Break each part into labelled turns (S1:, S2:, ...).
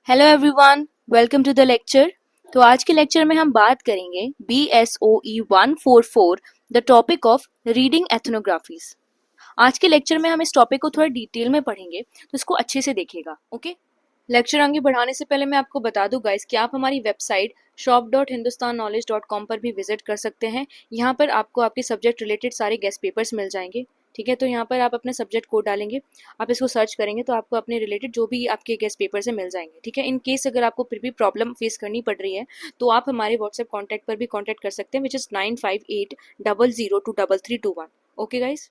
S1: Hello everyone, welcome to the lecture. तो आज के लेक्चर में हम बात करेंगे BSOE 144 the topic of reading ethnographies. आज के लेक्चर में हम इस टॉपिक को थोड़ा डिटेल में पढ़ेंगे, तो इसको अच्छे से देखिएगा। ओके, लेक्चर आगे बढ़ाने से पहले मैं आपको बता दूं गाइस कि आप हमारी वेबसाइट shop.hindustanknowledge.com पर भी विजिट कर सकते हैं। यहाँ पर आपको आपके सब्जेक्ट रिलेटेड सारे गेस्ट पेपर्स मिल जाएंगे। ठीक है, तो यहाँ पर आप अपने सब्जेक्ट कोड डालेंगे, आप इसको सर्च करेंगे तो आपको अपने रिलेटेड जो भी आपके गेस्ट पेपर से मिल जाएंगे। ठीक है, इन केस अगर आपको फिर भी प्रॉब्लम फेस करनी पड़ रही है तो आप हमारे व्हाट्सएप कॉन्टैक्ट पर भी कॉन्टैक्ट कर सकते हैं, विच इज 9580023321। ओके गाइस,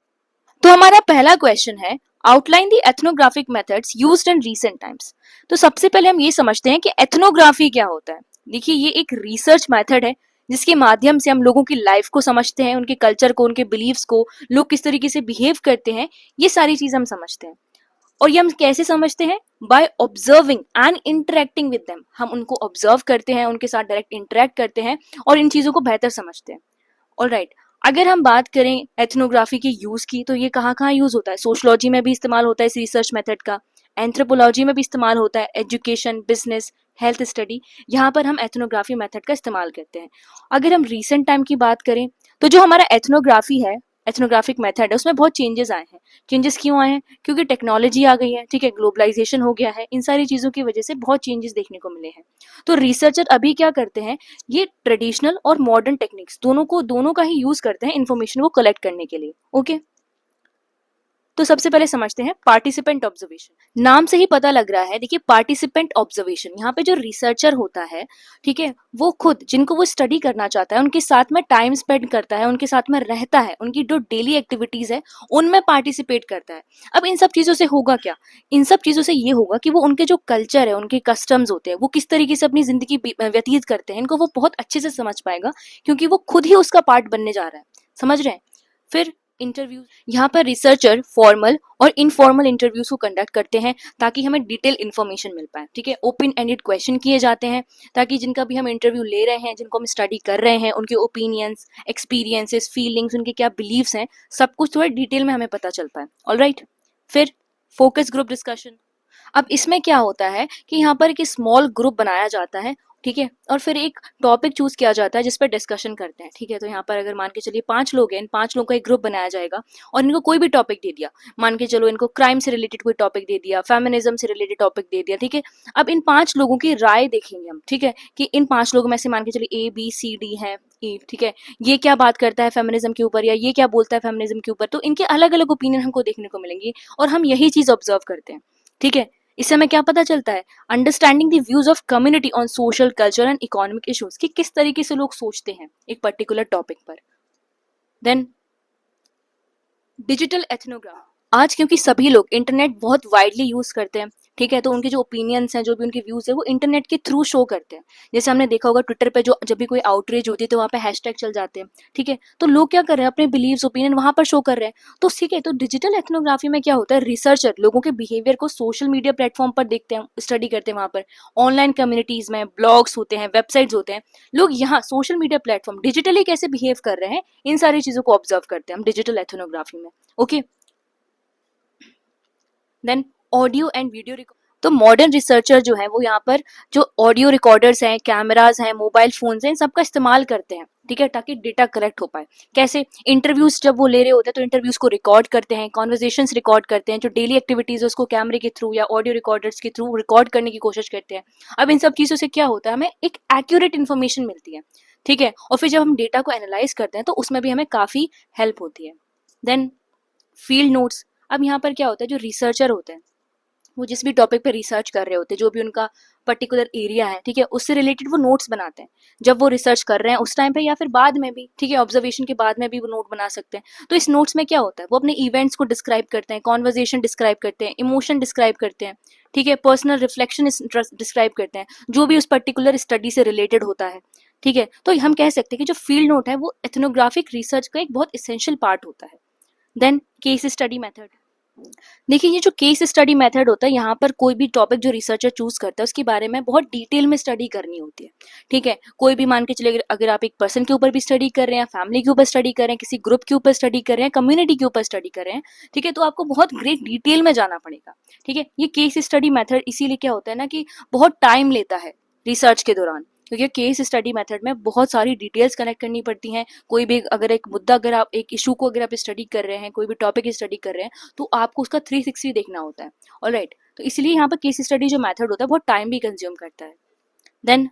S1: तो हमारा पहला क्वेश्चन है outline the ethnographic methods used in recent times. तो सबसे पहले हम ये समझते हैं कि एथनोग्राफी क्या होता है। देखिए, ये एक रिसर्च मेथड है जिसके माध्यम से हम लोगों की लाइफ को समझते हैं, उनके कल्चर को, उनके बिलीव्स को, लोग किस तरीके से बिहेव करते हैं, ये सारी चीजें हम समझते हैं। और ये हम कैसे समझते हैं? By observing and interacting with them. हम उनको ऑब्जर्व करते हैं, उनके साथ डायरेक्ट इंटरेक्ट करते हैं और इन चीजों को बेहतर समझते हैं। ऑलराइट, अगर हम बात करें एथनोग्राफी के यूज की, तो ये कहाँ कहाँ यूज होता है? सोशलॉजी में भी इस्तेमाल होता है इस रिसर्च मेथड का, एंथ्रोपोलॉजी में भी इस्तेमाल होता है, एजुकेशन, बिजनेस, हेल्थ स्टडी, यहाँ पर हम एथनोग्राफी मेथड का इस्तेमाल करते हैं। अगर हम रिसेंट टाइम की बात करें तो जो हमारा एथनोग्राफी है, एथनोग्राफिक मेथड है, उसमें बहुत चेंजेस आए हैं। चेंजेस क्यों आए हैं? क्योंकि टेक्नोलॉजी आ गई है, ठीक है, ग्लोबलाइजेशन हो गया है, इन सारी चीजों की वजह से बहुत चेंजेस देखने को मिले हैं। तो रिसर्चर अभी क्या करते हैं, ये ट्रेडिशनल और मॉडर्न टेक्निक्स दोनों का ही यूज करते हैं इन्फॉर्मेशन को कलेक्ट करने के लिए। ओके, तो सबसे पहले समझते हैं पार्टिसिपेंट ऑब्जर्वेशन। नाम से ही पता लग रहा है, देखिए पार्टिसिपेंट ऑब्जर्वेशन, यहाँ पे जो रिसर्चर होता है, ठीक है, वो खुद जिनको वो स्टडी करना चाहता है उनके साथ में टाइम स्पेंड करता है, उनके साथ में रहता है, उनकी जो डेली एक्टिविटीज है उनमें पार्टिसिपेट करता है। अब इन सब चीजों से होगा क्या? इन सब चीजों से ये होगा कि वो उनके जो कल्चर है, उनके कस्टम्स होते हैं, वो किस तरीके से अपनी जिंदगी व्यतीत करते हैं, इनको वो बहुत अच्छे से समझ पाएगा, क्योंकि वो खुद ही उसका पार्ट बनने जा रहा है। समझ रहे हैं? फिर इंटरव्यू, यहाँ पर रिसर्चर फॉर्मल और इनफॉर्मल इंटरव्यूज को कंडक्ट करते हैं ताकि हमें डिटेल इन्फॉर्मेशन मिल पाए। ठीक है, ओपन एंडेड क्वेश्चन किए जाते हैं ताकि जिनका भी हम इंटरव्यू ले रहे हैं, जिनको हम स्टडी कर रहे हैं, उनके ओपिनियंस, एक्सपीरियंसेस, फीलिंग्स, उनके क्या बिलीव्स हैं, सब कुछ थोड़ा डिटेल में हमें पता चल पाए। ऑलराइट, फिर फोकस ग्रुप डिस्कशन। अब इसमें क्या होता है कि यहाँ पर एक स्मॉल ग्रुप बनाया जाता है, ठीक है, और फिर एक टॉपिक चूज किया जाता है जिस पर डिस्कशन करते हैं। ठीक है, तो यहाँ पर अगर मान के चलिए 5 लोग हैं, इन 5 लोगों का एक ग्रुप बनाया जाएगा और इनको कोई भी टॉपिक दे दिया, मान के चलो इनको क्राइम से रिलेटेड कोई टॉपिक दे दिया, फेमिनिज्म से रिलेटेड टॉपिक दे दिया। ठीक है, अब इन 5 लोगों की राय देखेंगे हम, ठीक है, कि इन 5 लोगों में से मान के चलिए ABCD है, E, ठीक है, ये क्या बात करता है फेमिनिज्म के ऊपर, या ये क्या बोलता है फेमिनिज्म के ऊपर, तो इनके अलग अलग ओपिनियन हमको देखने को मिलेंगे और हम यही चीज ऑब्जर्व करते हैं। ठीक है, इससे हमें क्या पता चलता है? Understanding the views of community on social, culture and economic issues, कि किस तरीके से लोग सोचते हैं एक पर्टिकुलर टॉपिक पर। Then digital ethnography. आज क्योंकि सभी लोग इंटरनेट बहुत वाइडली यूज करते हैं, ठीक है, तो उनके जो ओपिनियंस हैं, जो भी उनके व्यूज है, वो इंटरनेट के थ्रू शो करते हैं। जैसे हमने देखा होगा ट्विटर पे, जो जब भी कोई आउटरीच होती है तो वहाँ पे हैशटैग चल जाते हैं। ठीक है, तो लोग क्या कर रहे हैं, अपने बिलीव्स, ओपिनियन वहां पर शो कर रहे हैं। तो ठीक है, तो डिजिटल एथनोग्राफी में क्या होता है, रिसर्चर लोगों के बिहेवियर को सोशल मीडिया प्लेटफॉर्म पर देखते हैं, स्टडी करते हैं, वहां पर ऑनलाइन कम्युनिटीज में ब्लॉग्स होते हैं, वेबसाइट्स होते हैं, लोग यहाँ सोशल मीडिया प्लेटफॉर्म डिजिटली कैसे बिहेव कर रहे हैं, इन सारी चीजों को ऑब्जर्व करते हैं हम डिजिटल एथनोग्राफी में। Okay, then audio and video. तो मॉडर्न रिसर्चर जो है वो यहाँ पर जो ऑडियो रिकॉर्डर्स हैं, कैमराज हैं, मोबाइल फोन्स हैं, इन सबका इस्तेमाल करते हैं, ठीक है, ताकि डेटा कलेक्ट हो पाए। कैसे? इंटरव्यूज जब वो ले रहे होते हैं तो इंटरव्यूज को रिकॉर्ड करते हैं, कॉन्वर्जेशंस रिकॉर्ड करते हैं, जो डेली एक्टिविटीज है उसको कैमरे के थ्रू या ऑडियो रिकॉर्डर्स के थ्रू रिकॉर्ड करने की कोशिश करते हैं। अब इन सब चीजों से क्या होता है, हमें एक एक्यूरेट इन्फॉर्मेशन मिलती है। ठीक है, और फिर जब हम डेटा को एनालाइज करते हैं तो उसमें भी हमें काफी हेल्प होती है। Then field notes. अब यहाँ पर क्या होता है, जो रिसर्चर होते हैं वो जिस भी टॉपिक पे रिसर्च कर रहे होते हैं, जो भी उनका पर्टिकुलर एरिया है, ठीक है, उससे रिलेटेड वो नोट्स बनाते हैं जब वो रिसर्च कर रहे हैं उस टाइम पे या फिर बाद में भी। ठीक है, ऑब्जर्वेशन के बाद में भी वो नोट बना सकते हैं। तो इस नोट्स में क्या होता है, वो अपने इवेंट्स को डिस्क्राइब करते हैं, कॉन्वर्जेशन डिस्क्राइब करते हैं, इमोशन डिस्क्राइब करते हैं, ठीक है, पर्सनल रिफ्लेक्शन डिस्क्राइब करते हैं, जो भी उस पर्टिकुलर स्टडी से रिलेटेड होता है। ठीक है, तो हम कह सकते हैं कि जो फील्ड नोट है वो एथनोग्राफिक रिसर्च का एक बहुत इसेंशियल पार्ट होता है। Then case study method. देखिए, ये जो केस स्टडी मेथड होता है, यहाँ पर कोई भी टॉपिक जो रिसर्चर चूज करता है उसके बारे में बहुत डिटेल में स्टडी करनी होती है। ठीक है, कोई भी मान के चलिए, अगर आप एक पर्सन के ऊपर भी स्टडी कर रहे हैं, फैमिली के ऊपर स्टडी कर रहे हैं, किसी ग्रुप के ऊपर स्टडी कर रहे हैं, कम्युनिटी के ऊपर स्टडी कर रहे हैं, ठीक है, तो आपको बहुत ग्रेट डिटेल में जाना पड़ेगा। ठीक है, ये केस स्टडी मेथड इसीलिए क्या होता है ना कि बहुत टाइम लेता है रिसर्च के दौरान, क्योंकि केस स्टडी मेथड में बहुत सारी डिटेल्स कनेक्ट करनी पड़ती हैं। कोई भी अगर एक मुद्दा, अगर आप एक इशू को अगर आप स्टडी कर रहे हैं, कोई भी टॉपिक स्टडी कर रहे हैं, तो आपको उसका 360 देखना होता है। ऑलराइट, तो इसलिए यहाँ पर केस स्टडी जो मेथड होता है बहुत टाइम भी कंज्यूम करता है। देन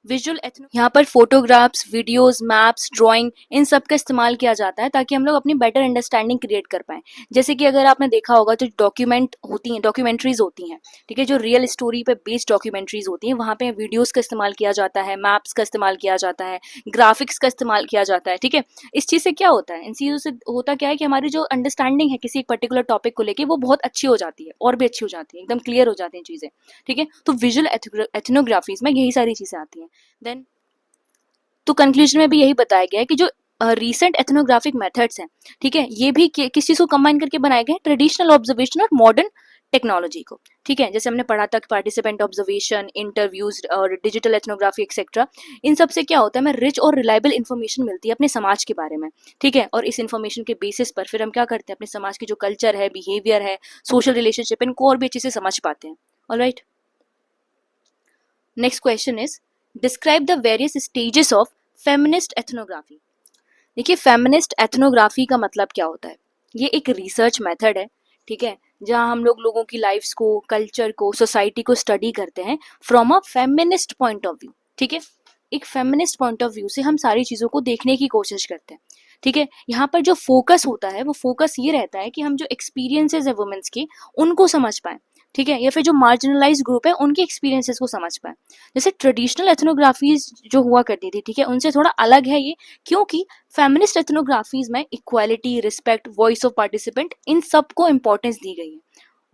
S1: विजुअल एथनो, यहाँ पर फोटोग्राफ्स, वीडियोस, मैप्स, ड्राइंग, इन सब का इस्तेमाल किया जाता है ताकि हम लोग अपनी बेटर अंडरस्टैंडिंग क्रिएट कर पाएं। जैसे कि अगर आपने देखा होगा जो डॉक्यूमेंट होती हैं, डॉक्यूमेंट्रीज होती हैं, ठीक है, जो रियल स्टोरी पे बेस्ड डॉक्यूमेंट्रीज होती हैं, वहाँ पे वीडियोस का इस्तेमाल किया जाता है, मैप्स का इस्तेमाल किया जाता है, ग्राफिक्स का इस्तेमाल किया जाता है। ठीक है, इस चीज़ से क्या होता है, इन चीज़ों से होता क्या है कि हमारी जो अंडरस्टैंडिंग है किसी एक पर्टिकुलर टॉपिक को लेके वो बहुत अच्छी हो जाती है, और भी अच्छी हो जाती है, एकदम क्लियर हो जाती हैं चीज़ें। ठीक है, तो विजुअल एथनोग्राफीज में यही सारी चीज़ें आती हैं। देन तो कंक्लूजन में भी यही बताया गया है कि जो रीसेंट एथनोग्राफिक मेथड्स हैं, ठीक है, ये भी किस चीज को कंबाइन करके बनाए गए हैं, ट्रेडिशनल ऑब्जर्वेशन और मॉडर्न टेक्नोलॉजी को। ठीक है, जैसे हमने पढ़ा था कि पार्टिसिपेंट ऑब्जर्वेशन, इंटरव्यूज और डिजिटल एथनोग्राफी एक्सेट्रा, इन सब से क्या होता है, हमें रिच और रिलायबल इन्फॉर्मेशन मिलती है अपने समाज के बारे में। ठीक है, और इस इन्फॉर्मेशन के बेसिस पर फिर हम क्या करते हैं, अपने समाज की जो कल्चर है, बिहेवियर है, सोशल रिलेशनशिप, इनको और भी अच्छे से समझ पाते हैं। Alright, next question is describe the various stages of feminist ethnography. देखिए, फेमिनिस्ट एथनोग्राफी का मतलब क्या होता है, ये एक रिसर्च मेथड है। ठीक है, जहां हम लोग लोगों की लाइफ्स को, कल्चर को, सोसाइटी को स्टडी करते हैं from a feminist point of view. ठीक है, एक फेमिनिस्ट पॉइंट ऑफ व्यू से हम सारी चीजों को देखने की कोशिश करते हैं। ठीक है, यहाँ पर जो फोकस होता है वो फोकस ये रहता है कि हम जो एक्सपीरियंसेस है वुमेन्स के, उनको समझ पाएं। ठीक है, या फिर जो मार्जिनलाइज ग्रुप है उनके एक्सपीरियंसेस को समझ पाएं। जैसे ट्रेडिशनल एथनोग्राफीज जो हुआ करती थी, ठीक है, उनसे थोड़ा अलग है ये, क्योंकि फेमिनिस्ट एथनोग्राफीज में equality, respect, voice of participant, इन सब को इंपॉर्टेंस दी गई है।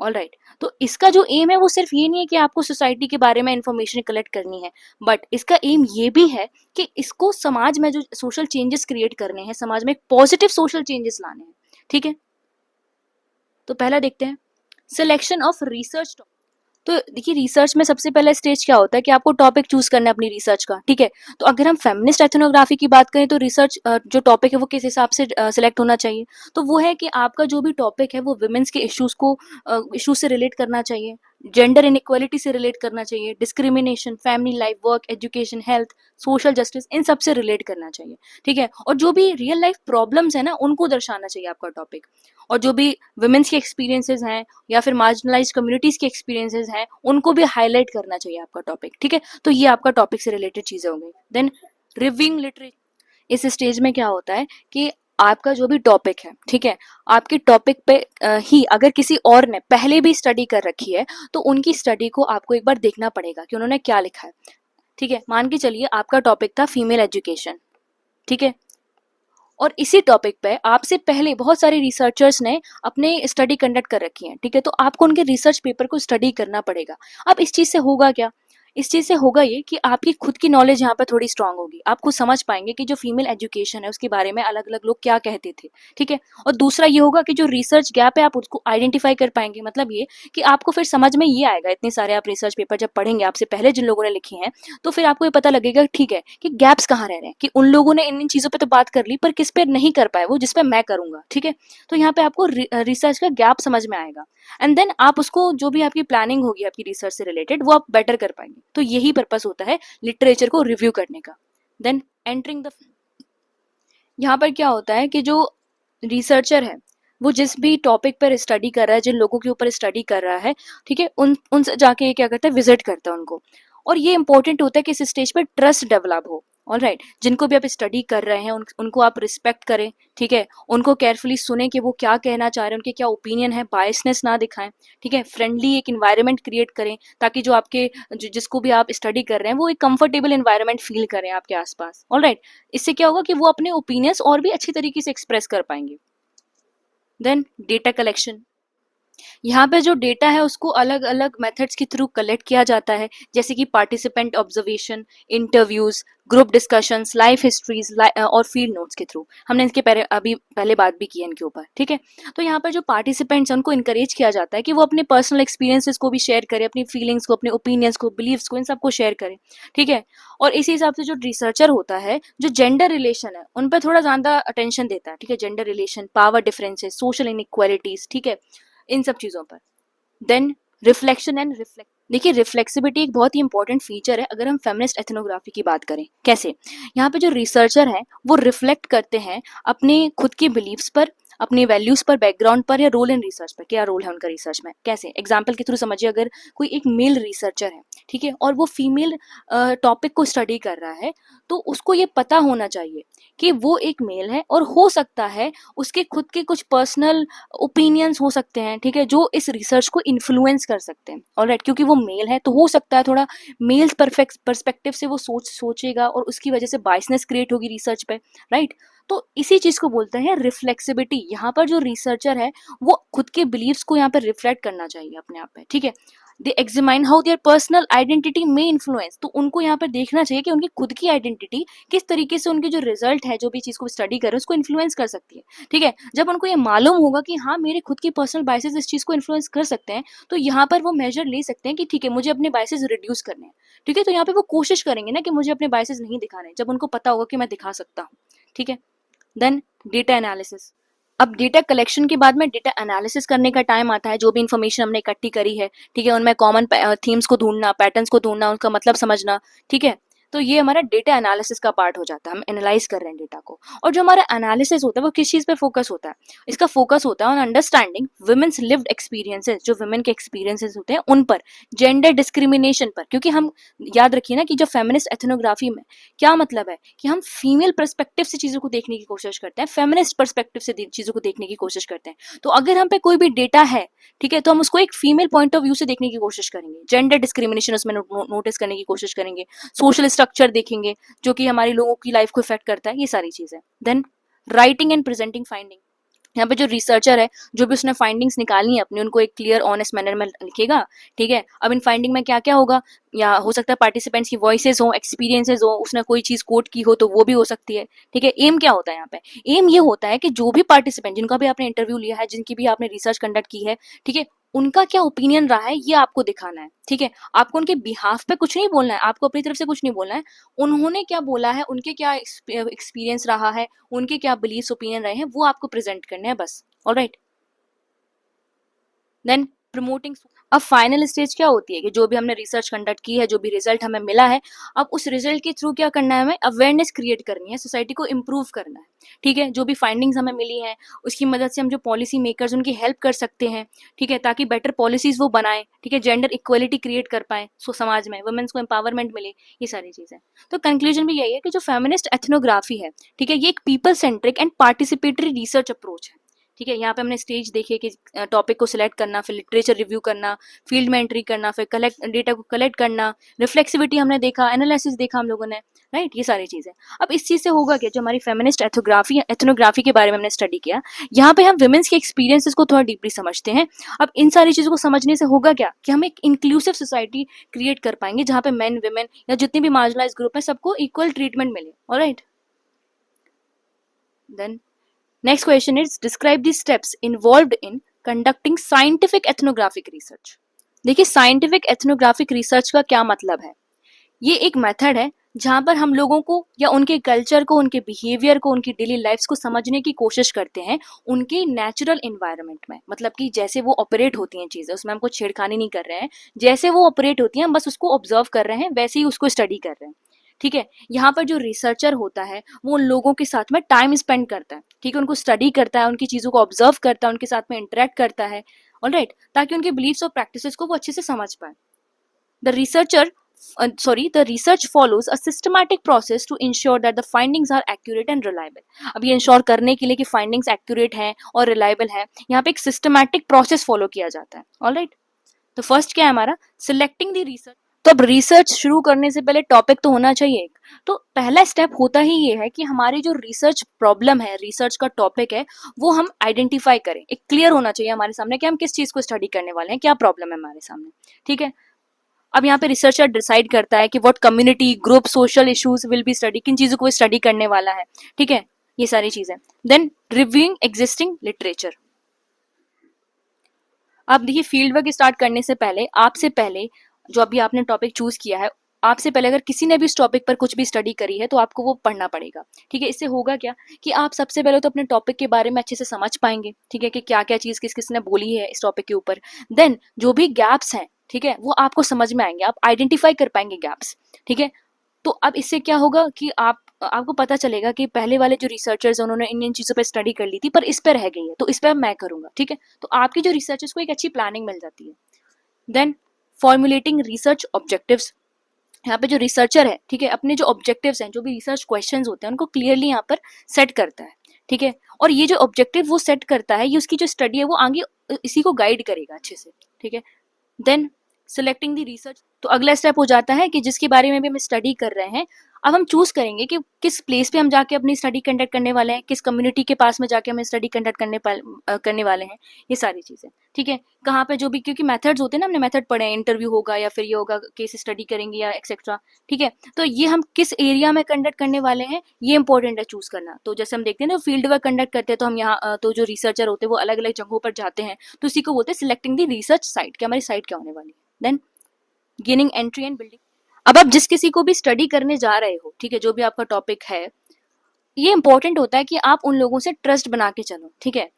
S1: ऑल राइट, तो इसका जो एम है वो सिर्फ ये नहीं है कि आपको सोसाइटी के बारे में इंफॉर्मेशन कलेक्ट करनी है, बट इसका एम ये भी है कि इसको समाज में जो सोशल चेंजेस क्रिएट करने हैं, समाज में एक पॉजिटिव सोशल चेंजेस लाने हैं। ठीक है, तो पहला देखते हैं सिलेक्शन ऑफ रिसर्च। तो देखिए, रिसर्च में सबसे पहला स्टेज क्या होता है कि आपको टॉपिक चूज करना है अपनी रिसर्च का। ठीक है, तो अगर हम फेमिनिस्ट एथनोग्राफी की बात करें तो रिसर्च जो टॉपिक है वो किस हिसाब से सिलेक्ट होना चाहिए, तो वो है कि आपका जो भी टॉपिक है वो वुमेन्स के इश्यूज को, इश्यूज से रिलेट करना चाहिए, जेंडर इनइक्वालिटी से रिलेट करना चाहिए, discrimination, family life, work, education, health, social justice, इन सब से रिलेट करना चाहिए। ठीक है, और जो भी रियल लाइफ प्रॉब्लम्स है ना उनको दर्शाना चाहिए आपका टॉपिक, और जो भी वुमेन्स के एक्सपीरियंसेस हैं या फिर मार्जिनलाइज कम्युनिटीज के एक्सपीरियंसेस हैं उनको भी हाईलाइट करना चाहिए आपका टॉपिक। ठीक है, तो ये आपका टॉपिक से रिलेटेड चीजें हो गई। देन रिव्यूइंग लिटरेचर, इस स्टेज में क्या होता है कि आपका जो भी टॉपिक है, ठीक है, आपके टॉपिक पे ही अगर किसी और ने पहले भी स्टडी कर रखी है तो उनकी स्टडी को आपको एक बार देखना पड़ेगा कि उन्होंने क्या लिखा है। ठीक है, मान के चलिए आपका टॉपिक था फीमेल एजुकेशन। ठीक है, और इसी टॉपिक पे आपसे पहले बहुत सारे रिसर्चर्स ने अपने स्टडी कंडक्ट कर रखी है। ठीक है, तो आपको उनके रिसर्च पेपर को स्टडी करना पड़ेगा। अब इस चीज से होगा क्या, इस चीज से होगा ये कि आपकी खुद की नॉलेज यहाँ पर थोड़ी स्ट्रांग होगी, आप खुद समझ पाएंगे कि जो फीमेल एजुकेशन है उसके बारे में अलग अलग लोग क्या कहते थे। ठीक है, और दूसरा ये होगा कि जो रिसर्च गैप है आप उसको आइडेंटिफाई कर पाएंगे, मतलब ये कि आपको फिर समझ में ये आएगा, इतने सारे आप रिसर्च पेपर जब पढ़ेंगे आपसे पहले जिन लोगों ने लिखे हैं, तो फिर आपको ये पता लगेगा ठीक है कि गैप्स कहाँ रह रहे हैं, कि उन लोगों ने इन इन चीजों पे तो बात कर ली पर किस पे नहीं कर पाए वो जिस पे मैं करूंगा। ठीक है, तो यहाँ पे आपको रिसर्च का गैप समझ में आएगा, एंड देन आप उसको जो भी आपकी प्लानिंग होगी आपकी रिसर्च से रिलेटेड वो आप बेटर कर पाएंगे। तो यही पर्पस होता है लिटरेचर को रिव्यू करने का। देन एंटरिंग द, यहाँ पर क्या होता है कि जो रिसर्चर है वो जिस भी टॉपिक पर स्टडी कर रहा है, जिन लोगों के ऊपर स्टडी कर रहा है, ठीक है, उनसे जाके ये क्या करता है, विजिट करता है उनको। और ये इंपॉर्टेंट होता है कि इस स्टेज पर ट्रस्ट डेवलप हो। ऑल राइट, जिनको भी आप स्टडी कर रहे हैं उनको आप रिस्पेक्ट करें। ठीक है, उनको केयरफुली सुने कि वो क्या कहना चाह रहे हैं, उनके क्या ओपिनियन है, बायसनेस ना दिखाएं। ठीक है, फ्रेंडली एक इन्वायरमेंट क्रिएट करें ताकि जो आपके जिसको भी आप स्टडी कर रहे हैं वो एक कंफर्टेबल इन्वायरमेंट फील करें आपके आसपास। ऑल राइट, इससे क्या होगा कि वो अपने ओपिनियंस और भी अच्छी तरीके से एक्सप्रेस कर पाएंगे। देन डेटा कलेक्शन, यहाँ पे जो डेटा है उसको अलग अलग मेथड्स के थ्रू कलेक्ट किया जाता है, जैसे कि participant observation, interviews, group discussions, life histories और फील्ड नोट्स के थ्रू। हमने इनके पहले बात भी की है इनके ऊपर, ठीक है। तो यहाँ पर जो पार्टिसिपेंट्स हैं उनको इनकरेज किया जाता है कि वो अपने पर्सनल एक्सपीरियंसेस को भी शेयर करें, अपनी फीलिंग्स को, अपने ओपिनियंस को, बिलीव्स को, इन सबको शेयर करें, ठीक है। और इसी हिसाब से जो रिसर्चर होता है, जो जेंडर रिलेशन है उन पर थोड़ा ज्यादा अटेंशन देता है, ठीक है। Gender relation, power differences, social inequalities, ठीक है, इन सब चीजों पर। देन रिफ्लेक्शन एंड रिफ्लेक्ट, देखिए रिफ्लेक्सिबिलिटी एक बहुत ही इंपॉर्टेंट फीचर है अगर हम फेमिनिस्ट एथनोग्राफी की बात करें। कैसे? यहाँ पे जो रिसर्चर हैं वो रिफ्लेक्ट करते हैं अपने खुद के बिलीव्स पर, अपनी वैल्यूज पर, बैकग्राउंड पर, या रोल इन रिसर्च पर, क्या रोल है उनका रिसर्च में। कैसे? एग्जाम्पल के थ्रू समझिए, अगर कोई एक मेल रिसर्चर है, ठीक है, और वो फीमेल टॉपिक को स्टडी कर रहा है, तो उसको ये पता होना चाहिए कि वो एक मेल है और हो सकता है उसके खुद के कुछ पर्सनल ओपिनियंस हो सकते हैं, ठीक है, जो इस रिसर्च को इन्फ्लुएंस कर सकते हैं। ऑलराइट, क्योंकि वो मेल है तो हो सकता है थोड़ा मेल्स परफेक्ट पर्सपेक्टिव से वो सोचेगा और उसकी वजह से बायसनेस क्रिएट होगी रिसर्च पे, राइट। तो इसी चीज को बोलते हैं रिफ्लेक्सिबिलिटी। यहाँ पर जो रिसर्चर है वो खुद के बिलीव्स को यहाँ पर रिफ्लेक्ट करना चाहिए अपने आप पे, ठीक है। They examine how their personal identity में इन्फ्लुएंस, तो उनको यहाँ पर देखना चाहिए कि उनकी खुद की आइडेंटिटी किस तरीके से उनके जो रिजल्ट है, जो भी चीज को स्टडी कर रहे हैं, उसको इन्फ्लुएंस कर सकती है, ठीक है। जब उनको ये मालूम होगा कि हाँ मेरे खुद की पर्सनल बायसेस इस चीज को इन्फ्लुएंस कर सकते हैं, तो यहाँ पर वो मेजर ले सकते हैं कि ठीक है मुझे अपने बायसेस रिड्यूस करने हैं, ठीक है। तो यहाँ पे वो कोशिश करेंगे ना कि मुझे अपने बायसेस नहीं दिखाने, जब उनको पता होगा कि मैं दिखा सकता हूँ, ठीक है। Then data analysis. अब डेटा कलेक्शन के बाद में डेटा एनालिसिस करने का टाइम आता है। जो भी इन्फॉर्मेशन हमने इकट्ठी करी है, ठीक है, उनमें कॉमन थीम्स को ढूंढना, पैटर्न्स को ढूंढना, उनका मतलब समझना, ठीक है। तो ये हमारा डेटा एनालिसिस का पार्ट हो जाता है, हम एनालाइज कर रहे हैं डेटा को। और जो हमारा एनालिसिस होता है वो किस चीज पे फोकस होता है? इसका फोकस होता है on understanding women's lived experiences, जो वुमेन के एक्सपीरियंसेस होते हैं उन पर, जेंडर डिस्क्रिमिनेशन पर, क्योंकि हम याद रखिए ना कि जो फेमिनिस्ट एथनोग्राफी में क्या मतलब है कि हम फीमेल पर्सपेक्टिव से चीजों को देखने की कोशिश करते हैं, फेमिनिस्ट पर्सपेक्टिव से चीजों को देखने की कोशिश करते हैं। तो अगर हम पे कोई भी डेटा है, ठीक है, तो हम उसको एक फीमेल पॉइंट ऑफ व्यू से देखने की कोशिश करेंगे, जेंडर डिस्क्रिमिनेशन उसमें नोटिस करने की कोशिश करेंगे, सोशल स्ट्रक्चर देखेंगे जो कि हमारी लोगों की लाइफ को इफेक्ट करता है, ये सारी चीजें। Then writing and presenting finding. यहाँ पे जो रिसर्चर है, जो भी उसने फाइंडिंग्स निकाली है अपनी, उनको एक क्लियर ऑनेस्ट मैनर में लिखेगा, ठीक है। अब इन फाइंडिंग में क्या क्या होगा, या हो सकता है पार्टिसिपेंट्स की वॉइसेस हो, एक्सपीरियंसेस हो, उसने कोई चीज कोट की हो तो वो भी हो सकती है, ठीक है। एम क्या होता है यहाँ पे? एम ये होता है कि जो भी पार्टिसिपेंट, जिनका भी आपने इंटरव्यू लिया है, जिनकी भी आपने रिसर्च कंडक्ट की है, ठीक है, उनका क्या ओपिनियन रहा है ये आपको दिखाना है, ठीक है। आपको उनके बिहाफ पे कुछ नहीं बोलना है, आपको अपनी तरफ से कुछ नहीं बोलना है। उन्होंने क्या बोला है, उनके क्या एक्सपीरियंस रहा है, उनके क्या बिलीफ ओपिनियन रहे हैं, वो आपको प्रेजेंट करने हैं बस। Alright, then promoting. अब फाइनल स्टेज क्या होती है कि जो भी हमने रिसर्च कंडक्ट की है, जो भी रिजल्ट हमें मिला है, अब उस रिजल्ट के थ्रू क्या करना है, हमें अवेयरनेस क्रिएट करनी है, सोसाइटी को इम्प्रूव करना है, ठीक है। जो भी फाइंडिंग्स हमें मिली है उसकी मदद से हम जो पॉलिसी मेकर्स उनकी हेल्प कर सकते हैं, ठीक है, ताकि बेटर पॉलिसीज वो बनाए, ठीक है, जेंडर इक्वलिटी क्रिएट कर पाए समाज में, वुमेन्स को एम्पावरमेंट मिले, ये सारी चीजें। तो कंक्लूजन भी यही है कि जो फेमिनिस्ट एथनोग्राफी है, ठीक है, ये एक people centric and participatory research approach है, ठीक है। यहाँ पे हमने स्टेज देखी है कि टॉपिक को सिलेक्ट करना, फिर लिटरेचर रिव्यू करना, फील्ड में एंट्री करना, फिर कलेक्ट डेटा को कलेक्ट करना, रिफ्लेक्सिविटी हमने देखा, एनालिसिस देखा हम लोगों ने, राइट, ये सारी चीजें। अब इस चीज से होगा क्या, जो हमारी फेमिनिस्ट एथनोग्राफी के बारे में हमने स्टडी किया, यहाँ पे हम वुमेन्स के एक्सपीरियंसेस को थोड़ा डीपली समझते हैं। अब इन सारी चीजों को समझने से होगा क्या कि हम एक इंक्लूसिव सोसाइटी क्रिएट कर पाएंगे जहाँ पे मेन, वुमेन या जितने भी मार्जिनलाइज ग्रुप है सबको इक्वल ट्रीटमेंट मिले। Alright, then next question is describe the steps involved in conducting scientific ethnographic research। देखिए साइंटिफिक एथनोग्राफिक रिसर्च का क्या मतलब है। ये एक मेथड है जहां पर हम लोगों को या उनके कल्चर को, उनके बिहेवियर को, उनकी डेली लाइफ्स को समझने की कोशिश करते हैं उनके नेचुरल एनवायरनमेंट में। मतलब कि जैसे वो ऑपरेट होती हैं चीजें, उसमें हम कुछ छेड़खानी नहीं कर रहे हैं, जैसे वो ऑपरेट होती हैं हम बस उसको ऑब्जर्व कर रहे हैं, वैसे ही उसको स्टडी कर रहे हैं, ठीक है। यहाँ पर जो रिसर्चर होता है वो उन लोगों के साथ में टाइम स्पेंड करता है, ठीक है, उनको स्टडी करता है, उनकी चीजों को ऑब्जर्व करता है, उनके साथ में इंटरेक्ट करता है, ऑलराइट, ताकि उनके बिलीफ्स और प्रैक्टिसेस को वो अच्छे से समझ पाए। The researcher the research follows a systematic process to ensure that the findings are accurate and reliable। अब ये इंश्योर करने के लिए कि फाइंडिंग्स एक्यूरेट हैं और रिलायबल है, यहाँ पे एक सिस्टमैटिक प्रोसेस फॉलो किया जाता है। ऑलराइट, तो फर्स्ट क्या है हमारा, सिलेक्टिंग द रिसर्च। तो अब रिसर्च शुरू करने से पहले टॉपिक तो होना चाहिए एक। तो पहला स्टेप होता ही ये है कि हमारी जो रिसर्च प्रॉब्लम है, रिसर्च का टॉपिक है, वो हम आइडेंटिफाई करें। एक क्लियर होना चाहिए हमारे सामने कि हम किस चीज को स्टडी करने वाले हैं, क्या प्रॉब्लम है हमारे सामने, ठीक है। अब यहाँ पे रिसर्चर डिसाइड करता है कि what community group social issues will be study, किन चीजों को स्टडी करने वाला है, ठीक है, ये सारी चीजें। Then reviewing existing literature. अब देखिए फील्ड वर्क स्टार्ट करने से पहले, आपसे पहले जो अभी आपने टॉपिक चूज किया है, आपसे पहले अगर किसी ने भी इस टॉपिक पर कुछ भी स्टडी करी है तो आपको वो पढ़ना पड़ेगा, ठीक है। इससे होगा क्या कि आप सबसे पहले तो अपने टॉपिक के बारे में अच्छे से समझ पाएंगे, ठीक है, कि क्या क्या चीज किस किस ने बोली है इस टॉपिक के ऊपर। देन जो भी गैप्स हैं, ठीक है, वो आपको समझ में आएंगे, आप आइडेंटिफाई कर पाएंगे गैप्स, ठीक है। तो अब इससे क्या होगा कि आपको पता चलेगा कि पहले वाले जो रिसर्चर्स हैं उन्होंने इन इन चीज़ों पे स्टडी कर ली थी, पर इस पे रह गई है, तो इस पे अब मैं करूंगा, ठीक है। तो आपकी जो रिसर्चर्स को एक अच्छी प्लानिंग मिल जाती है। Then formulating research objectives. यहाँ पे जो रिसर्चर है, ठीक है, अपने जो ऑब्जेक्टिव्स हैं, जो भी रिसर्च क्वेश्चंस होते हैं, उनको क्लियरली यहाँ पर सेट करता है, ठीक है। और ये जो ऑब्जेक्टिव वो सेट करता है, ये उसकी जो स्टडी है वो आगे इसी को गाइड करेगा अच्छे से, ठीक है। Then selecting the research. तो अगला स्टेप हो जाता है कि जिसके बारे में भी हम स्टडी कर रहे हैं, अब हम चूज करेंगे कि किस प्लेस पे हम जाके अपनी स्टडी कंडक्ट करने वाले हैं, किस कम्युनिटी के पास में जाके हम स्टडी कंडक्ट करने वाले हैं, ये सारी चीजें, ठीक है। कहाँ पे जो भी, क्योंकि मेथड्स होते हैं ना, हमने मेथड पढ़े हैं, इंटरव्यू होगा या फिर ये होगा केस स्टडी करेंगे या एक्सेट्रा, ठीक है। तो ये हम किस एरिया में कंडक्ट करने वाले हैं, ये इंपॉर्टेंट है चूज करना। तो जैसे हम देखते हैं ना फील्ड वर्क कंडक्ट करते हैं, तो हम यहाँ तो जो रिसर्चर होते हैं वो अलग अलग जगहों पर जाते हैं, तो उसी को बोलते हैं सिलेक्टिंग द रिसर्च साइट, कि हमारी साइट क्या होने वाली है। Then gaining entry and building. अब आप जिस किसी को भी स्टडी करने जा रहे हो, ठीक है, जो भी आपका टॉपिक है, ये इंपॉर्टेंट होता है कि आप उन लोगों से ट्रस्ट बना के चलो, ठीक है।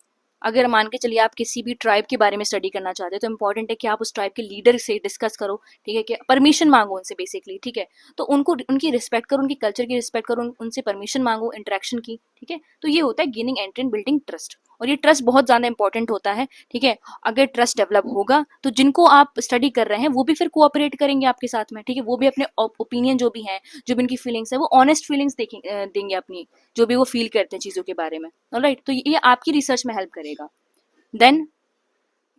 S1: अगर मान के चलिए आप किसी भी ट्राइब के बारे में स्टडी करना चाहते हो, तो इंपॉर्टेंट है कि आप उस ट्राइब के लीडर से डिस्कस करो, ठीक है, कि परमिशन मांगो उनसे बेसिकली, ठीक है। तो उनको, उनकी रिस्पेक्ट करो, उनकी कल्चर की रिस्पेक्ट करो, उनसे परमिशन मांगो इंटरेक्शन की, ठीक है। तो ये होता है gaining entry and building trust, और ये ट्रस्ट बहुत ज्यादा इंपॉर्टेंट होता है, ठीक है। अगर ट्रस्ट डेवलप होगा तो जिनको आप स्टडी कर रहे हैं वो भी फिर कोऑपरेट करेंगे आपके साथ में, ठीक है। वो भी अपने ओपिनियन जो भी है, जो भी उनकी फीलिंग्स है, वो ऑनेस्ट फीलिंग्स देंगे अपनी, जो भी वो फील करते हैं चीजों के बारे में, ऑलराइट। तो ये आपकी रिसर्च में हेल्प करेगा। Then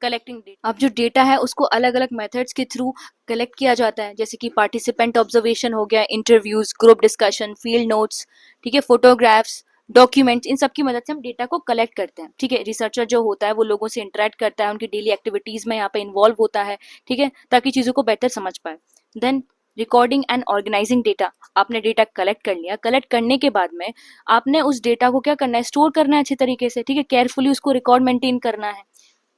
S1: collecting data. अब जो डेटा है उसको अलग अलग मेथड्स के थ्रू कलेक्ट किया जाता है, जैसे कि पार्टिसिपेंट ऑब्जर्वेशन हो गया, interviews, group discussion, field notes, ठीक है, फोटोग्राफ्स, डॉक्यूमेंट्स, इन सब की मदद से हम डेटा को कलेक्ट करते हैं, ठीक है। रिसर्चर जो होता है वो लोगों से इंटरेक्ट करता है, उनकी डेली एक्टिविटीज में यहाँ पे इन्वॉल्व होता है, ठीक है, ताकि चीजों को बेहतर समझ पाए। Then recording and organising data. आपने डेटा कलेक्ट कर लिया, कलेक्ट करने के बाद में आपने उस डेटा को क्या करना है, स्टोर करना है अच्छे तरीके से, ठीक है, केयरफुली उसको रिकॉर्ड मेंटेन करना है,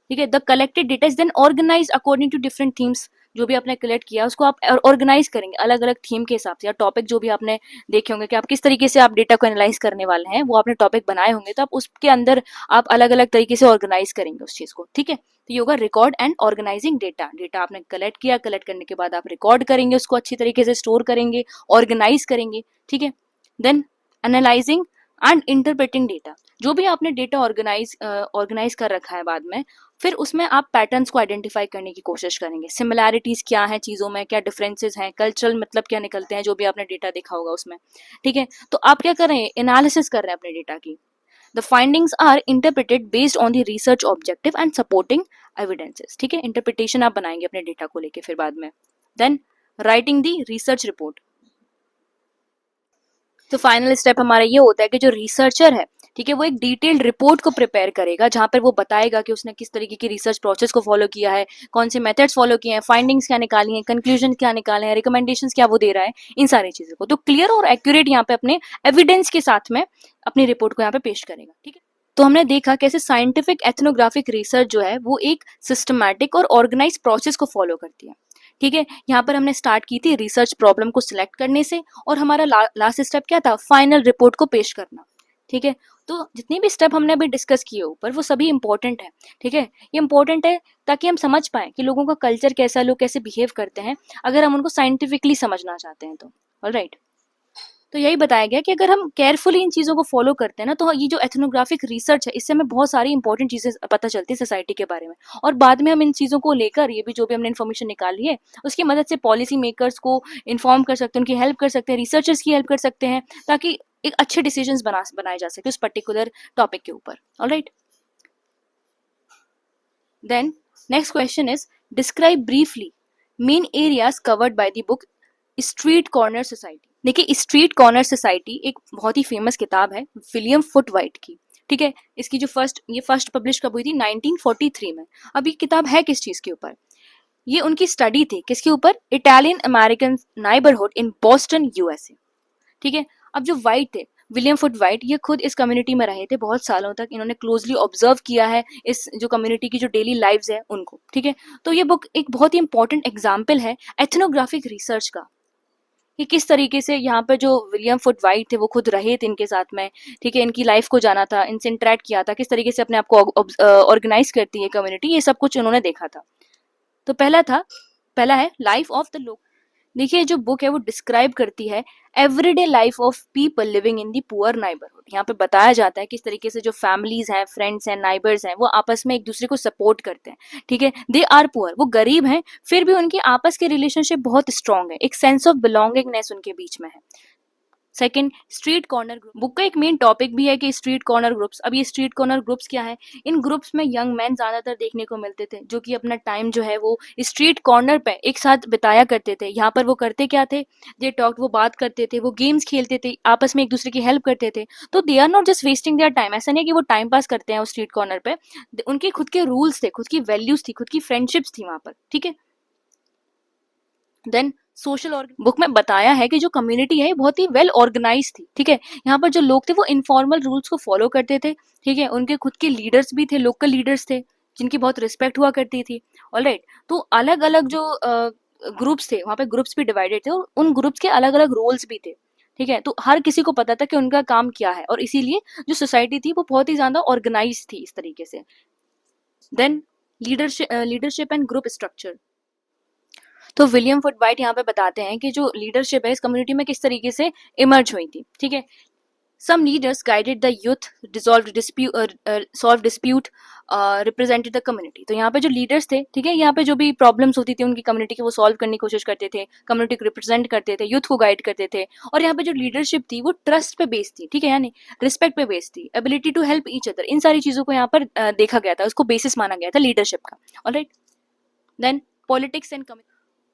S1: ठीक है। The collected data is then organise according to different themes. जो भी आपने कलेक्ट किया उसको आप ऑर्गेनाइज करेंगे अलग अलग थीम के हिसाब से, या टॉपिक जो भी आपने देखे होंगे कि आप किस तरीके से आप डेटा को एनालाइज करने वाले हैं, वो आपने टॉपिक बनाए होंगे, तो आप उसके अंदर आप अलग अलग तरीके से ऑर्गेनाइज करेंगे उस चीज को, ठीक है। तो ये होगा record and organising data. Data आपने कलेक्ट किया, कलेक्ट करने के बाद आप रिकॉर्ड करेंगे, उसको अच्छी तरीके से स्टोर करेंगे, ऑर्गेनाइज करेंगे, ठीक है। Then analysing and interpreting data. जो भी आपने डेटा ऑर्गेनाइज कर रखा है बाद में, फिर उसमें आप पैटर्न्स को आइडेंटिफाई करने की कोशिश करेंगे, सिमिलैरिटीज क्या है चीज़ों में, क्या डिफरेंसेस हैं, कल्चरल मतलब क्या निकलते हैं जो भी आपने डेटा देखा होगा उसमें, ठीक है। तो आप क्या कर रहे हैं, एनालिसिस कर रहे हैं अपने डेटा की। The findings are interpreted based on the research objective and supporting evidences, ठीक है। इंटरप्रिटेशन आप बनाएंगे अपने डेटा को लेके फिर बाद में। Then writing the research report. तो फाइनल स्टेप हमारा ये होता है कि जो रिसर्चर है, ठीक है, वो एक डिटेल्ड रिपोर्ट को प्रिपेयर करेगा, जहां पर वो बताएगा कि उसने किस तरीके की रिसर्च प्रोसेस को फॉलो किया है, कौन से मेथड्स फॉलो किए हैं, फाइंडिंग्स क्या निकाली हैं, कंक्लूजन क्या निकाले हैं, रिकमेंडेशंस क्या वो दे रहा है, इन सारी चीजों को। तो क्लियर और एक्यूरेट यहाँ पे अपने एविडेंस के साथ में अपनी रिपोर्ट को यहाँ पे पेश करेगा, ठीक है। तो हमने देखा कैसे साइंटिफिक एथनोग्राफिक रिसर्च जो है वो एक सिस्टमैटिक और ऑर्गेनाइज प्रोसेस को फॉलो करती है, ठीक है। यहाँ पर हमने स्टार्ट की थी रिसर्च प्रॉब्लम को सिलेक्ट करने से, और हमारा लास्ट स्टेप क्या था, फाइनल रिपोर्ट को पेश करना, ठीक है। तो जितनी भी स्टेप हमने अभी डिस्कस किए ऊपर, वो सभी इंपॉर्टेंट है, ठीक है। ये इंपॉर्टेंट है ताकि हम समझ पाए कि लोगों का कल्चर कैसा है, लोग कैसे बिहेव करते हैं, अगर हम उनको साइंटिफिकली समझना चाहते हैं तो। ऑलराइट, तो यही बताया गया कि अगर हम केयरफुली इन चीज़ों को फॉलो करते हैं ना, तो ये जो एथनोग्राफिक रिसर्च है, इससे हमें बहुत सारी इंपॉर्टेंट चीज़ें पता चलती है सोसाइटी के बारे में, और बाद में हम इन चीज़ों को लेकर, ये भी जो भी हमने इन्फॉर्मेशन निकाली है, उसकी मदद से पॉलिसी मेकर्स को इन्फॉर्म कर सकते हैं, उनकी हेल्प कर सकते हैं, रिसर्चर्स की हेल्प कर सकते हैं, ताकि एक अच्छे डिसीजंस बनाए जा सके उस पर्टिकुलर टॉपिक के ऊपर। Alright, then next question is describe briefly main areas covered by the book street corner society. देखिए स्ट्रीट कॉर्नर सोसाइटी एक बहुत ही फेमस किताब है विलियम फुट वाइट की, ठीक है। इसकी जो फर्स्ट पब्लिश कब हुई थी 1943 में। अब ये किताब है किस चीज के ऊपर, ये उनकी स्टडी थी किसके ऊपर, Italian American neighbourhood in Boston USA, ठीक है। अब जो वाइट थे विलियम फुट वाइट, ये खुद इस कम्युनिटी में रहे थे बहुत सालों तक, इन्होंने क्लोजली ऑब्जर्व किया है इस जो कम्युनिटी की जो डेली लाइव्स है उनको, ठीक है। तो ये बुक एक बहुत ही इंपॉर्टेंट एग्जाम्पल है एथनोग्राफिक रिसर्च का, कि किस तरीके से यहाँ पे जो विलियम फुट वाइट थे वो खुद रहे थे इनके साथ में, ठीक है, इनकी लाइफ को जाना था, इनसे इंटरेक्ट किया था, किस तरीके से अपने आप को ऑर्गेनाइज करती है कम्युनिटी, ये सब कुछ उन्होंने देखा था। तो पहला है लाइफ ऑफ द लोग। देखिए जो बुक है वो डिस्क्राइब करती है everyday life of people living in the poor neighbourhood. यहाँ पे बताया जाता है किस तरीके से जो फैमिलीज हैं, फ्रेंड्स हैं, नाइबर्स हैं, वो आपस में एक दूसरे को सपोर्ट करते हैं, ठीक है। दे आर पुअर, वो गरीब हैं, फिर भी उनकी आपस के रिलेशनशिप बहुत स्ट्रांग है, एक सेंस ऑफ बिलोंगिंगनेस उनके बीच में है। Second, street corner group. Book का एक मेन टॉपिक भी है कि स्ट्रीट कॉर्नर ग्रुप्स। अब ये स्ट्रीट कॉर्नर ग्रुप्स क्या है, इन ग्रुप्स में यंग मैन ज्यादातर देखने को मिलते थे जो कि अपना टाइम जो है वो स्ट्रीट कॉर्नर पे एक साथ बिताया करते थे। यहाँ पर वो करते क्या थे, दे टॉक, वो बात करते थे, वो गेम्स खेलते थे, आपस में एक दूसरे की हेल्प करते थे। तो they are not just wasting their time, ऐसा नहीं है कि वो टाइम पास करते हैं उस स्ट्रीट कॉर्नर पे, उनके खुद के रूल्स थे, खुद की वैल्यूज थी, खुद की फ्रेंडशिप्स थी वहां पर, ठीक है। देन सोशल बुक में बताया है कि जो कम्युनिटी है बहुत ही वेल ऑर्गेनाइज थी, ठीक है। यहाँ पर जो लोग थे वो इनफॉर्मल रूल्स को फॉलो करते थे, ठीक है। उनके खुद के लीडर्स भी थे, लोकल लीडर्स थे जिनकी बहुत रिस्पेक्ट हुआ करती थी। ऑलराइट, तो अलग अलग जो ग्रुप्स थे वहाँ पे ग्रुप्स भी डिवाइडेड थे और उन ग्रुप्स के अलग अलग रोल्स भी थे, ठीक है। तो हर किसी को पता था कि उनका काम क्या है और इसीलिए जो सोसाइटी थी वो बहुत ही ज्यादा ऑर्गेनाइज थी इस तरीके से। Then leadership and group structure. तो विलियम फुट वाइट यहाँ पे बताते हैं कि जो लीडरशिप है इस कम्युनिटी में किस तरीके से इमर्ज हुई थी, ठीक है। Some leaders guided the youth, solve dispute, represented the community. तो यहाँ पे जो लीडर्स थे, ठीक है, यहाँ पे जो भी प्रॉब्लम्स होती थी उनकी कम्युनिटी की वो सॉल्व करने की कोशिश करते थे, कम्युनिटी को रिप्रेजेंट करते थे, यूथ को गाइड करते थे। और यहाँ पे जो लीडरशिप थी वो ट्रस्ट पे बेस्ड थी, ठीक है, यानी रिस्पेक्ट पे बेस्ड थी, ability to help each other, इन सारी चीजों को यहाँ पर देखा गया था, उसको बेसिस माना गया था लीडरशिप का। ऑलराइट, देन पॉलिटिक्स एंड,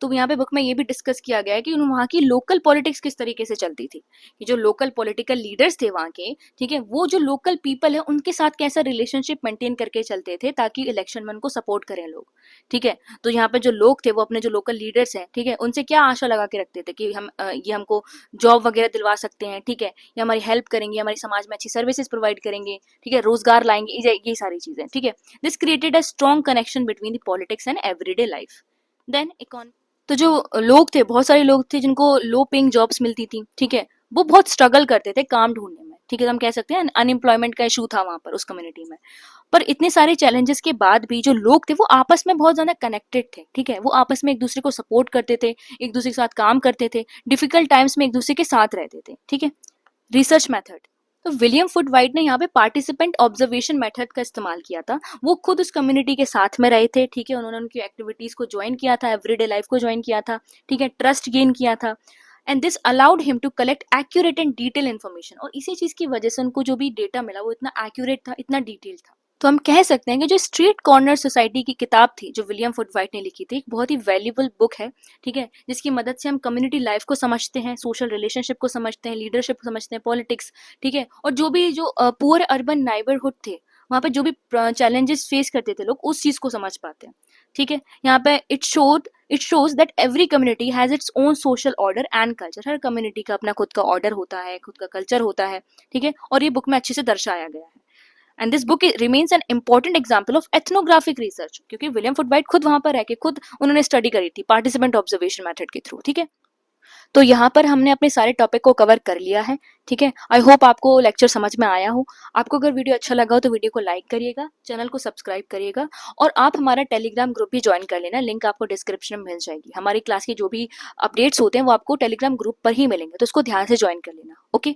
S1: तो यहाँ पे बुक में ये भी डिस्कस किया गया है कि वहाँ की लोकल पॉलिटिक्स किस तरीके से चलती थी, कि जो लोकल पॉलिटिकल लीडर्स थे वहाँ के, ठीक है, वो जो लोकल पीपल है उनके साथ कैसा रिलेशनशिप मेंटेन करके चलते थे ताकि इलेक्शन में उनको सपोर्ट करें लोग, ठीक है। तो यहाँ पे जो लोग थे वो अपने जो लोकल लीडर्स हैं, ठीक है, उनसे क्या आशा लगा के रखते थे कि ये हमको जॉब वगैरह दिलवा सकते हैं, ठीक है, ये हमारी हेल्प करेंगे, हमारे समाज में अच्छी सर्विसेज प्रोवाइड करेंगे, ठीक है, रोजगार लाएंगे, ये सारी चीजें, ठीक है। This created a strong connection between the politics and everyday life. Then economy. तो जो लोग थे, बहुत सारे लोग थे जिनको लो पेइंग जॉब्स मिलती थी, ठीक है, वो बहुत स्ट्रगल करते थे काम ढूंढने में, ठीक है। हम कह सकते हैं अनएम्प्लॉयमेंट का इशू था वहां पर उस कम्युनिटी में। पर इतने सारे चैलेंजेस के बाद भी जो लोग थे वो आपस में बहुत ज्यादा कनेक्टेड थे, ठीक है, वो आपस में एक दूसरे को सपोर्ट करते थे, एक दूसरे के साथ काम करते थे, डिफिकल्ट टाइम्स में एक दूसरे के साथ रहते थे, ठीक है। Research method. तो विलियम फुट वाइट ने यहाँ पे पार्टिसिपेंट ऑब्जर्वेशन मेथड का इस्तेमाल किया था। वो खुद उस कम्युनिटी के साथ में रहे थे, ठीक है, उन्होंने उनकी एक्टिविटीज को ज्वाइन किया था, एवरीडे लाइफ को ज्वाइन किया था, ठीक है, ट्रस्ट गेन किया था। And this allowed him to collect accurate and detail information. और इसी चीज की वजह से उनको जो भी डेटा मिला वो इतना एक्यूरेट था, इतना डिटेल था। तो हम कह सकते हैं कि जो स्ट्रीट कॉर्नर सोसाइटी की किताब थी जो विलियम फुट वाइट ने लिखी थी, एक बहुत ही वैल्यूबल बुक है, ठीक है, जिसकी मदद से हम कम्युनिटी लाइफ को समझते हैं, सोशल रिलेशनशिप को समझते हैं, लीडरशिप को समझते हैं, पॉलिटिक्स, ठीक है, और जो भी जो पुअर अर्बन नाइबरहुड थे वहाँ पे जो भी चैलेंजेस फेस करते थे लोग, उस चीज को समझ पाते हैं, ठीक है। यहाँ पे it shows that every community has its own social order and culture. Her community का अपना खुद का ऑर्डर होता है, खुद का कल्चर होता है, ठीक है, और ये बुक में अच्छे से दर्शाया गया है। And this book remains an important example of ethnographic research, क्योंकि विलियम फुट वाइट खुद वहां पर रह के खुद उन्होंने स्टडी करी थी पार्टिसिपेंट ऑब्जर्वेशन मेथड के थ्रू, ठीक है। तो यहाँ पर हमने अपने सारे टॉपिक को कवर कर लिया है, ठीक है। आई होप आपको लेक्चर समझ में आया हो। आपको अगर वीडियो अच्छा लगा हो तो वीडियो को लाइक करिएगा, चैनल को सब्सक्राइब करिएगा और आप हमारा टेलीग्राम ग्रुप भी ज्वाइन कर लेना, लिंक आपको डिस्क्रिप्शन में मिल जाएगी। हमारी क्लास के जो भी अपडेट्स होते हैं वो आपको टेलीग्राम ग्रुप पर ही मिलेंगे, तो उसको ध्यान से ज्वाइन कर लेना। ओके।